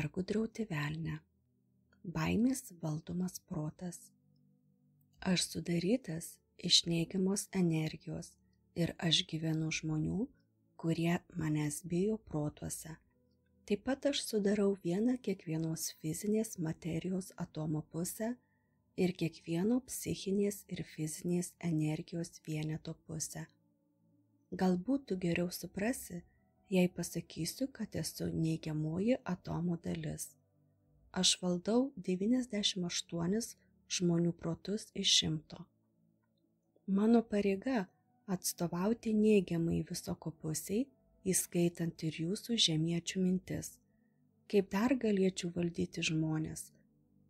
pergudrauti velnią. Baimės valdomas protas. Aš sudarytas iš neigiamos energijos ir aš gyvenu žmonių, kurie manęs bijo protuose. Taip pat aš sudarau vieną kiekvienos fizinės materijos atomo pusę ir kiekvieno psichinės ir fizinės energijos vieneto pusę. Galbūt tu geriau suprasi, jei pasakysiu, kad esu neigiamoji atomo dalis. Aš valdau 98 žmonių protus iš 100. Mano pareiga atstovauti neigiamai visoko pusiai, įskaitant ir jūsų žemiečių mintis. Kaip dar galėčiau valdyti žmonės?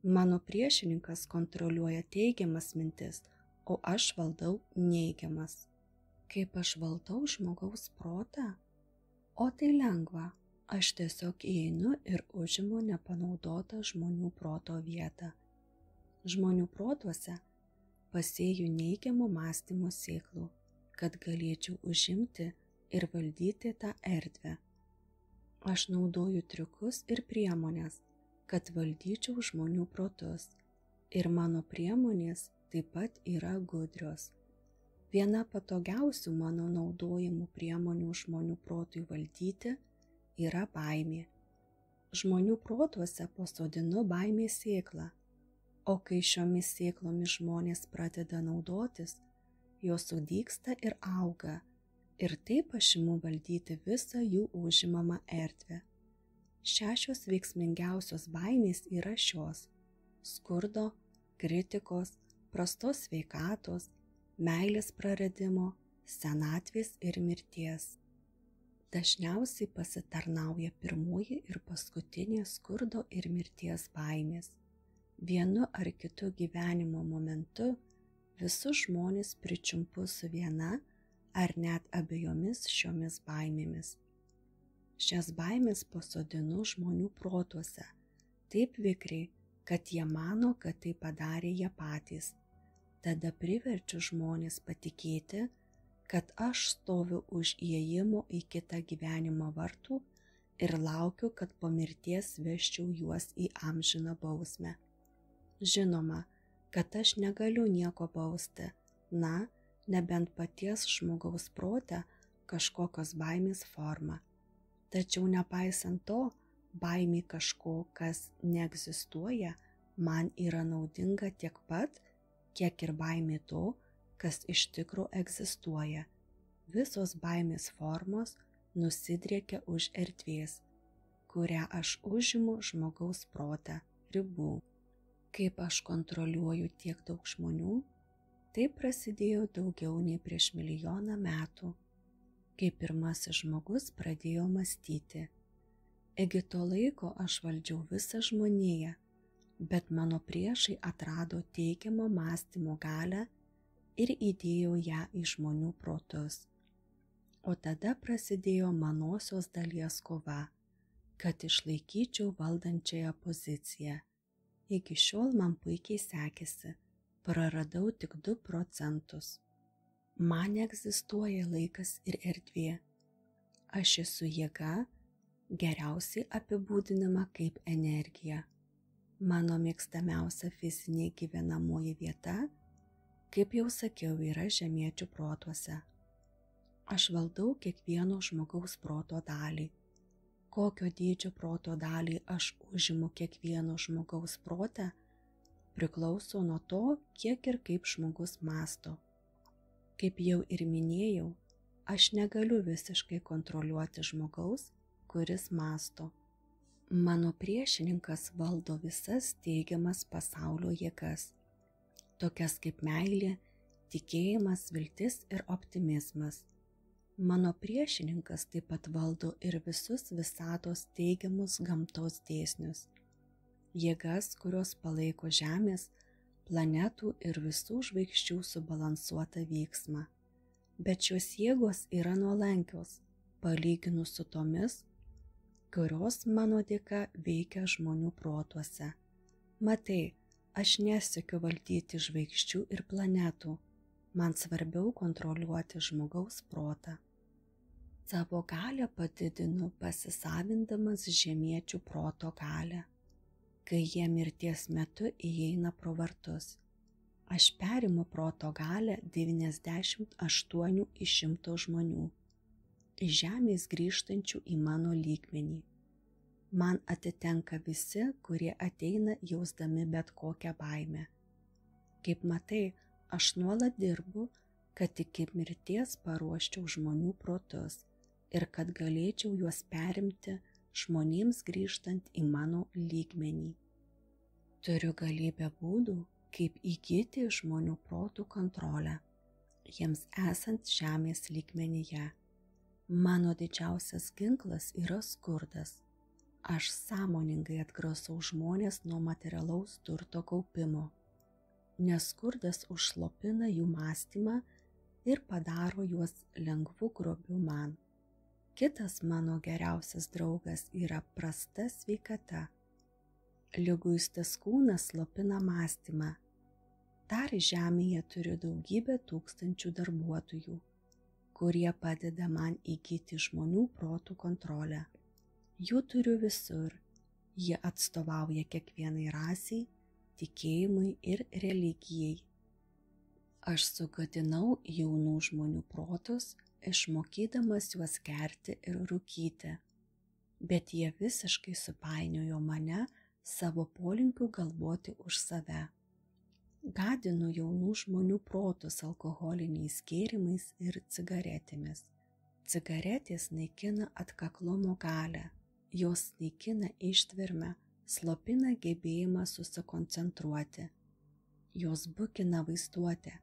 Mano priešininkas kontroliuoja teigiamas mintis, o aš valdau neigiamas. Kaip aš valdau žmogaus protą? O tai lengva. Aš tiesiog įeinu ir užimu nepanaudotą žmonių proto vietą. Žmonių protuose pasėju neigiamų mąstymo sėklų, kad galėčiau užimti ir valdyti tą erdvę. Aš naudoju triukus ir priemonės, kad valdyčiau žmonių protus, ir mano priemonės taip pat yra gudrios. Viena patogiausių mano naudojimų priemonių žmonių protui valdyti yra baimė. Žmonių protuose pasodinu baimės sėklą, o kai šiomis sėklomis žmonės pradeda naudotis, jos sudygsta ir auga, ir taip aš imu valdyti visą jų užimamą erdvę. 6 veiksmingiausios baimės yra šios: skurdo, kritikos, prastos sveikatos, meilės praradimo, senatvės ir mirties. Dažniausiai pasitarnauja pirmoji ir paskutinė skurdo ir mirties baimės. Vienu ar kitu gyvenimo momentu visus žmonės pričiumpu su viena ar net abiejomis šiomis baimėmis. Šias baimės pasodinu žmonių protuose, taip vikriai, kad jie mano, kad tai padarė jie patys. Tada priverčiu žmonės patikėti, kad aš stoviu už įėjimo į kitą gyvenimo vartų ir laukiu, kad po mirties vežčiau juos į amžiną bausmę. Žinoma, kad aš negaliu nieko bausti, nebent paties žmogaus prote kažkokios baimės forma. Tačiau nepaisant to, baimė kažko, kas neegzistuoja, man yra naudinga tiek pat, kiek ir baimė to, kas iš tikro egzistuoja. Visos baimės formos nusidriekia už erdvės, kurią aš užimu žmogaus protą, ribų. Kaip aš kontroliuoju tiek daug žmonių? Tai prasidėjo daugiau nei prieš 1 milijoną metų, kai pirmasis žmogus pradėjo mąstyti. Iki to laiko aš valdžiau visą žmoniją, bet mano priešai atrado teigiamo mąstymo galią ir įdėjo ją į žmonių protus. O tada prasidėjo manosios dalies kova, kad išlaikyčiau valdančiąją poziciją. Iki šiol man puikiai sekėsi. Praradau tik 2%. Man egzistuoja laikas ir erdvė. Aš esu jėga, geriausiai apibūdinama kaip energija. Mano mėgstamiausia fizinė gyvenamoji vieta, kaip jau sakiau, yra žemiečių protuose. Aš valdau kiekvieno žmogaus proto dalį. Kokio dydžio proto dalį aš užimu kiekvieno žmogaus prote, priklauso nuo to, kiek ir kaip žmogus mąsto. Kaip jau ir minėjau, aš negaliu visiškai kontroliuoti žmogaus, kuris mąsto. Mano priešininkas valdo visas teigiamas pasaulio jėgas, tokias kaip meilė, tikėjimas, viltis ir optimizmas. Mano priešininkas taip pat valdo ir visus visatos teigiamus gamtos dėsnius. Jėgas, kurios palaiko Žemės, planetų ir visų žvaigždžių subalansuotą vyksmą. Bet šios jėgos yra nuolankios, palyginus su tomis, kurios mano dėka veikia žmonių protuose. Matai, aš nesiekiu valdyti žvaigždžių ir planetų, man svarbiau kontroliuoti žmogaus protą. Savo galią padidinu pasisavindamas žemiečių proto galią. Kai jie mirties metu įeina pro vartus, aš perimu proto galią 98 iš 100 žmonių, iš žemės grįžtančių į mano lygmenį. Man atitenka visi, kurie ateina jausdami bet kokią baimę. Kaip matai, aš nuolat dirbu, kad iki mirties paruoščiau žmonių protus ir kad galėčiau juos perimti žmonėms grįžtant į mano lygmenį. Turiu galybę būdų, kaip įgyti žmonių protų kontrolę, jiems esant žemės lygmenyje. Mano didžiausias ginklas yra skurdas. Aš sąmoningai atgrasau žmonės nuo materialaus turto kaupimo, nes skurdas užslopina jų mąstymą ir padaro juos lengvu grobiu man. Kitas mano geriausias draugas yra prasta sveikata. Liguistas kūnas slopina mąstymą. Dar žemėje turiu daugybę tūkstančių darbuotojų, kurie padeda man įgyti žmonių protų kontrolę. Jų turiu visur, jie atstovauja kiekvienai rasiai, tikėjimui ir religijai. Aš sugadinau jaunų žmonių protus, išmokydamas juos gerti ir rūkyti, bet jie visiškai supainiojo mane savo polinkiu galvoti už save. Gadinu jaunų žmonių protus alkoholiniais gėrimais ir cigaretėmis. Cigaretės naikina atkaklumo galią. Jos naikina ištvermę, slopina gebėjimą susikoncentruoti. Jos bukina vaizduotę.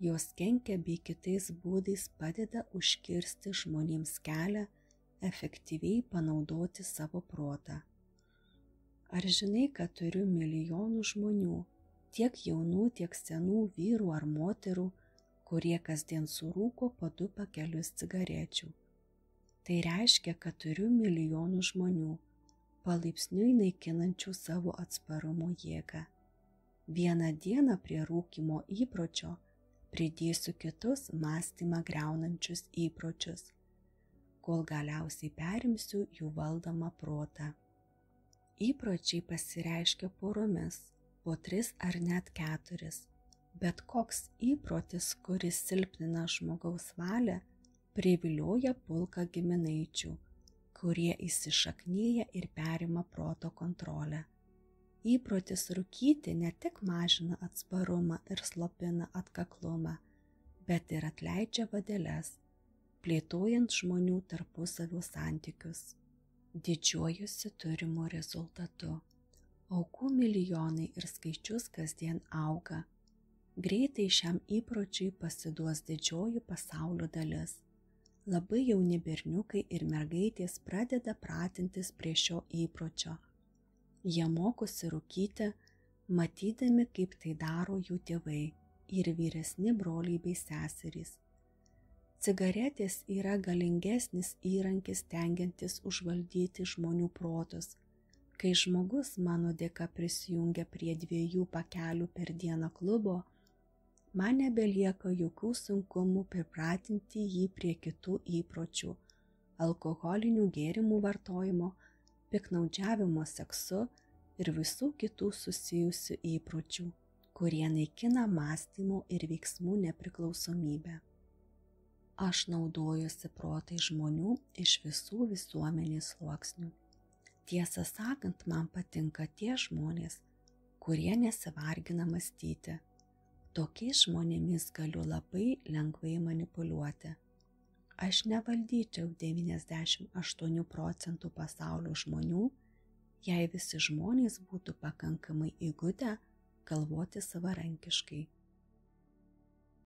Jos kenkia bei kitais būdais padeda užkirsti žmonėms kelią efektyviai panaudoti savo protą. Ar žinai, kad turiu milijonų žmonių, tiek jaunų, tiek senų vyrų ar moterų, kurie kasdien surūko po 2 pakelius cigarečių? Tai reiškia, kad turiu milijonų žmonių, palaipsniui naikinančių savo atsparumo jėgą. Vieną dieną prie rūkymo įpročio pridėsiu kitus mąstymą griaunančius įpročius, kol galiausiai perimsiu jų valdomą protą. Įpročiai pasireiškia poromis, po 3 ar net 4. Bet koks įprotis, kuris silpnina žmogaus valią, privilioja pulką giminaičių, kurie įsišaknyja ir perima proto kontrolę. Įprotis rūkyti ne tik mažina atsparumą ir slopina atkaklumą, bet ir atleidžia vadeles, plėtojant žmonių tarpusavio santykius. Didžiuojuosi turimu rezultatu. Aukų milijonai ir skaičius kasdien auga. Greitai šiam įpročiui pasiduos didžioji pasaulio dalis. Labai jauni berniukai ir mergaitės pradeda pratintis prie šio įpročio. Jie mokosi rūkyti, matydami, kaip tai daro jų tėvai ir vyresni broliai bei seserys. Cigaretės yra galingesnis įrankis stengiantis užvaldyti žmonių protus. Kai žmogus mano dėka prisijungia prie 2 pakelių per dieną klubo, man nebelieka jokių sunkumų pripratinti jį prie kitų įpročių, alkoholinių gėrimų vartojimo, piknaudžiavimo seksu ir visų kitų susijusių įpročių, kurie naikina mąstymo ir veiksmų nepriklausomybę. Aš naudojuosi protai žmonių iš visų visuomenės sluoksnių. Tiesą sakant, man patinka tie žmonės, kurie nesivargina mąstyti. Tokiais žmonėmis galiu labai lengvai manipuliuoti. Aš nevaldyčiau 98% pasaulio žmonių, jei visi žmonės būtų pakankamai įgudę galvoti savarankiškai.